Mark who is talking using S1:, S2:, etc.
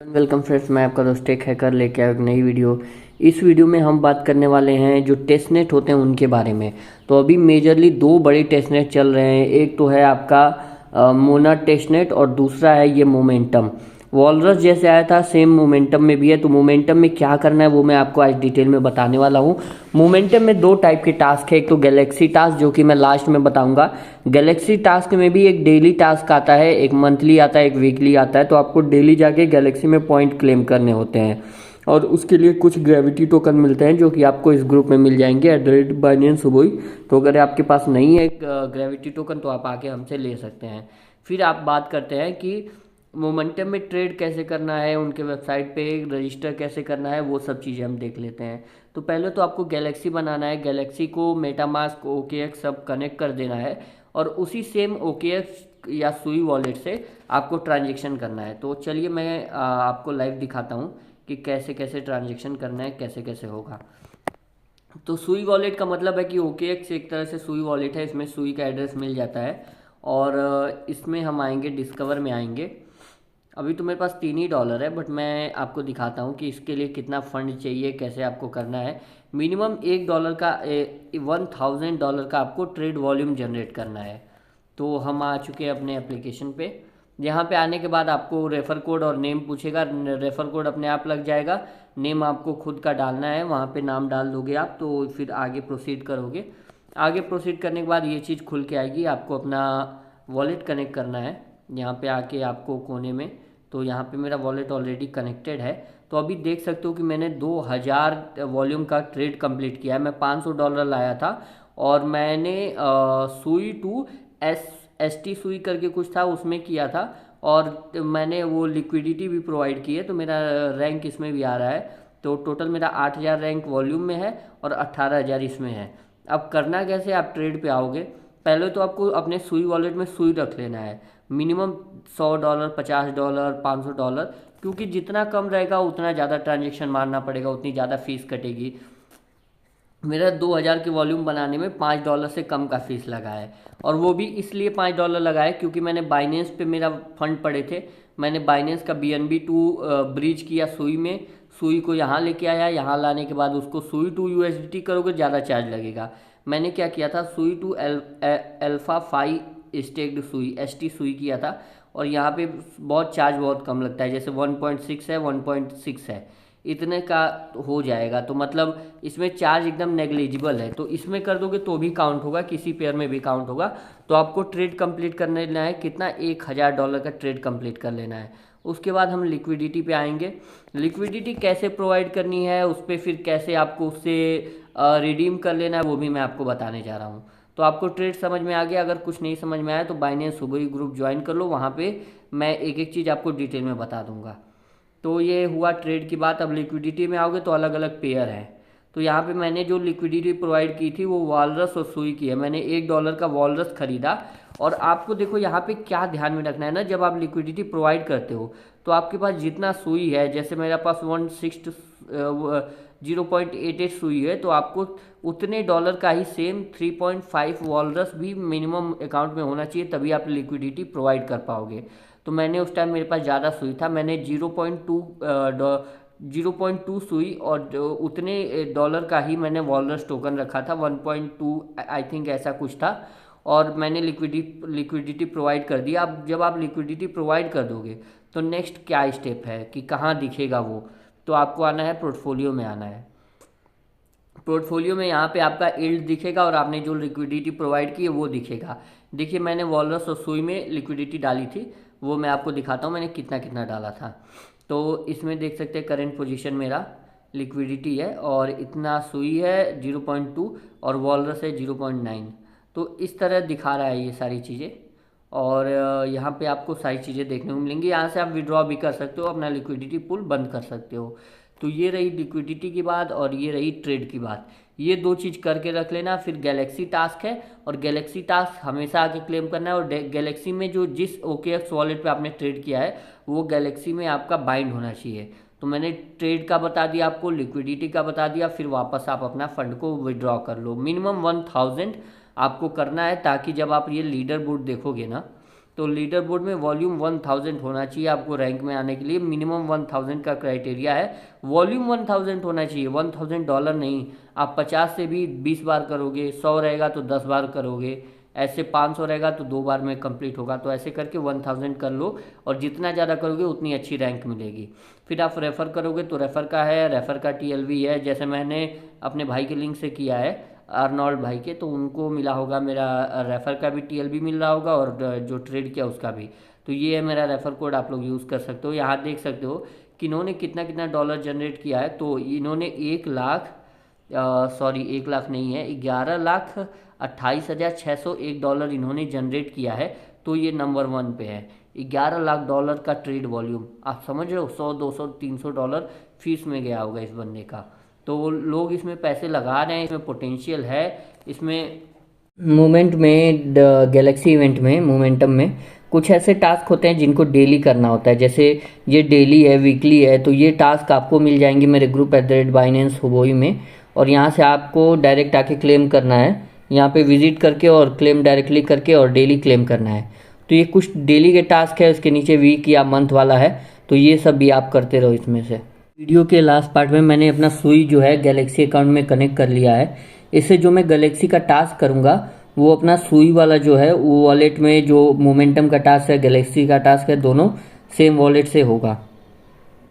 S1: Welcome friends, मैं आपका दोस्त टेक हैकर लेके आया एक नई वीडियो। इस वीडियो में हम बात करने वाले हैं जो टेस्टनेट होते हैं उनके बारे में। तो अभी मेजरली दो बड़े टेस्टनेट चल रहे हैं। एक तो है आपका मोना टेस्टनेट और दूसरा है ये मोमेंटम। वॉलरस जैसे आया था सेम मोमेंटम में भी है। तो मोमेंटम में क्या करना है वो मैं आपको आज डिटेल में बताने वाला हूँ। मोमेंटम में दो टाइप के टास्क है। एक तो गैलेक्सी टास्क जो कि मैं लास्ट में बताऊंगा। गैलेक्सी टास्क में भी एक डेली टास्क आता है, एक मंथली आता है, एक वीकली आता है। तो आपको डेली जाके गैलेक्सी में पॉइंट क्लेम करने होते हैं और उसके लिए कुछ ग्रेविटी टोकन मिलते हैं जो कि आपको इस ग्रुप में मिल जाएंगे @binance हुई। तो अगर आपके पास नहीं है ग्रेविटी टोकन तो आप आके हमसे ले सकते हैं। फिर आप बात करते हैं कि मोमेंटम में ट्रेड कैसे करना है, उनके वेबसाइट पे रजिस्टर कैसे करना है, वो सब चीज़ें हम देख लेते हैं। तो पहले तो आपको गैलेक्सी बनाना है। गैलेक्सी को मेटामास्क, OKX सब कनेक्ट कर देना है और उसी सेम OKX या सुई वॉलेट से आपको ट्रांजेक्शन करना है। तो चलिए मैं आपको लाइव दिखाता हूँ कि कैसे कैसे ट्रांजेक्शन करना है, कैसे कैसे होगा। तो सुई वॉलेट का मतलब है कि OKX एक तरह से सुई वॉलेट है। इसमें सुई का एड्रेस मिल जाता है और इसमें हम आएंगे, डिस्कवर में आएंगे। अभी तो मेरे पास $3 ही है, बट मैं आपको दिखाता हूँ कि इसके लिए कितना फ़ंड चाहिए, कैसे आपको करना है। मिनिमम $1 का $1000 का आपको ट्रेड वॉल्यूम जनरेट करना है। तो हम आ चुके हैं अपने एप्लीकेशन पे। यहाँ पे आने के बाद आपको रेफ़र कोड और नेम पूछेगा। रेफ़र कोड अपने आप लग जाएगा। नेम आपको खुद का डालना है, वहाँ पे नाम डाल दोगे आप तो फिर आगे प्रोसीड करोगे। आगे प्रोसीड करने के बाद ये चीज़ खुल के आएगी। आपको अपना वॉलेट कनेक्ट करना है। यहाँ पे आके आपको कोने में, तो यहाँ पे मेरा वॉलेट ऑलरेडी कनेक्टेड है। तो अभी देख सकते हो कि मैंने 2000 वॉल्यूम का ट्रेड कंप्लीट किया है। मैं $500 लाया था और मैंने सुई टू ST सुई करके कुछ था उसमें किया था और मैंने वो लिक्विडिटी भी प्रोवाइड की है। तो मेरा रैंक इसमें भी आ रहा है। तो टोटल मेरा 8000 रैंक वॉल्यूम में है और 18000 इसमें है। अब करना कैसे, आप ट्रेड पे आओगे। पहले तो आपको अपने सुई वॉलेट में सुई रख लेना है। मिनिमम $100, $50, $500, क्योंकि जितना कम रहेगा उतना ज़्यादा ट्रांजेक्शन मारना पड़ेगा, उतनी ज़्यादा फीस कटेगी। मेरा 2000 के वॉल्यूम बनाने में $5 से कम का फीस लगा है और वो भी इसलिए $5 लगा है क्योंकि मैंने बाइनेंस पे मेरा फंड पड़े थे। मैंने बाइनेंस का BNB2 ब्रीच किया सुई में। सुई को यहाँ लेके आया, यहाँ लाने के बाद उसको सुई टू USDT करोगे ज़्यादा चार्ज लगेगा। मैंने क्या किया था, सुई टू अल्फा 5 स्टेक्ड सुई ST सुई किया था और यहाँ पे बहुत चार्ज बहुत कम लगता है। जैसे 1.6 है, 1.6 है, इतने का हो जाएगा। तो मतलब इसमें चार्ज एकदम नेग्लिजिबल है। तो इसमें कर दोगे तो भी काउंट होगा, किसी पेयर में भी काउंट होगा। तो आपको ट्रेड कंप्लीट करने लेना है कितना, $1000 का ट्रेड कंप्लीट कर लेना है। उसके बाद हम लिक्विडिटी पे आएंगे। लिक्विडिटी कैसे प्रोवाइड करनी है, उस पर फिर कैसे आपको उससे रिडीम कर लेना है वो भी मैं आपको बताने जा रहा हूँ। तो आपको ट्रेड समझ में आ गया। अगर कुछ नहीं समझ में आया तो बाइनेंस सुबह ग्रुप ज्वाइन कर लो, वहाँ पे मैं एक एक चीज़ आपको डिटेल में बता दूंगा। तो ये हुआ ट्रेड की बात। अब लिक्विडिटी में आओगे तो अलग अलग पेयर हैं। तो यहाँ पे मैंने जो लिक्विडिटी प्रोवाइड की थी वो वॉलरस और सुई की है। मैंने $1 का वॉलरस खरीदा। और आपको देखो यहाँ पे क्या ध्यान में रखना है ना, जब आप लिक्विडिटी प्रोवाइड करते हो तो आपके पास जितना सुई है, जैसे मेरे पास 0.88 सुई है, तो आपको उतने डॉलर का ही सेम 3.5 वॉलरस भी मिनिमम अकाउंट में होना चाहिए, तभी आप लिक्विडिटी प्रोवाइड कर पाओगे। तो मैंने उस टाइम मेरे पास ज़्यादा सुई था, मैंने 0.2 सुई और उतने डॉलर का ही मैंने वॉलरस टोकन रखा था। 1.2 आई थिंक ऐसा कुछ था और मैंने लिक्विडिटी प्रोवाइड कर दिया। अब जब आप लिक्विडिटी प्रोवाइड कर दोगे तो नेक्स्ट क्या स्टेप है कि कहाँ दिखेगा वो, तो आपको आना है पोर्टफोलियो में आना है। पोर्टफोलियो में यहाँ पे आपका यील्ड दिखेगा और आपने जो लिक्विडिटी प्रोवाइड की है वो दिखेगा। देखिए मैंने वॉलरस और सुई में लिक्विडिटी डाली थी, वो मैं आपको दिखाता हूँ मैंने कितना कितना डाला था। तो इसमें देख सकते हैं करंट पोजीशन मेरा लिक्विडिटी है और इतना सुई है 0.2 और वॉलरस है 0.9। तो इस तरह दिखा रहा है ये सारी चीज़ें। और यहाँ पे आपको सारी चीज़ें देखने को मिलेंगी। यहाँ से आप विड्रॉ भी कर सकते हो, अपना लिक्विडिटी पूल बंद कर सकते हो। तो ये रही लिक्विडिटी की बात और ये रही ट्रेड की बात। ये दो चीज़ करके रख लेना। फिर गैलेक्सी टास्क है और गैलेक्सी टास्क हमेशा आके क्लेम करना है। और गैलेक्सी में जो जिस OKX वॉलेट पे आपने ट्रेड किया है वो गैलेक्सी में आपका बाइंड होना चाहिए। तो मैंने ट्रेड का बता दिया आपको, लिक्विडिटी का बता दिया, फिर वापस आप अपना फंड को विड्रॉ कर लो। मिनिमम 1000 आपको करना है ताकि जब आप ये लीडर बोर्ड देखोगे ना तो लीडर बोर्ड में वॉल्यूम 1000 होना चाहिए आपको रैंक में आने के लिए। मिनिमम 1000 का क्राइटेरिया है, वॉल्यूम 1000 होना चाहिए, $1000 नहीं। आप 50 से भी 20 बार करोगे, 100 रहेगा तो 10 बार करोगे, ऐसे 500 रहेगा तो 2 बार में कंप्लीट होगा। तो ऐसे करके 1000 कर लो, और जितना ज़्यादा करोगे उतनी अच्छी रैंक मिलेगी। फिर आप रेफ़र करोगे तो रेफ़र का है, रेफ़र का TLV है, जैसे मैंने अपने भाई के लिंक से किया है, आर्नोल्ड भाई के, तो उनको मिला होगा मेरा रेफ़र का भी TLV मिल रहा होगा, और जो ट्रेड किया उसका भी। तो ये है मेरा रेफ़र कोड, आप लोग यूज़ कर सकते हो। यहाँ देख सकते हो कि इन्होंने कितना कितना डॉलर जनरेट किया है। तो इन्होंने 1 लाख नहीं है, 11,28,601 डॉलर इन्होंने जनरेट किया है। तो ये नंबर 1 पे है, 11 लाख डॉलर का ट्रेड वॉल्यूम। आप समझ रहे हो, 100, 200, 300 डॉलर फीस में गया होगा इस बंदे का। तो वो लोग इसमें पैसे लगा रहे हैं, इसमें पोटेंशियल है। इसमें मोमेंट में, गैलेक्सी इवेंट में, मोमेंटम में कुछ ऐसे टास्क होते हैं जिनको डेली करना होता है। जैसे ये डेली है, वीकली है, तो ये टास्क आपको मिल जाएंगे मेरे ग्रुप @binance हुबोई में, और यहाँ से आपको डायरेक्ट आके क्लेम करना है, यहाँ पे विजिट करके और क्लेम डायरेक्टली करके और डेली क्लेम करना है। तो ये कुछ डेली के टास्क है, उसके नीचे वीक या मंथ वाला है, तो ये सब भी आप करते रहो इसमें से। वीडियो के लास्ट पार्ट में मैंने अपना सुई जो है गैलेक्सी अकाउंट में कनेक्ट कर लिया है। इससे जो मैं गैलेक्सी का टास्क करूँगा वो अपना सुई वाला जो है वो वॉलेट में, जो मोमेंटम का टास्क है, गैलेक्सी का टास्क है, दोनों सेम वॉलेट से होगा।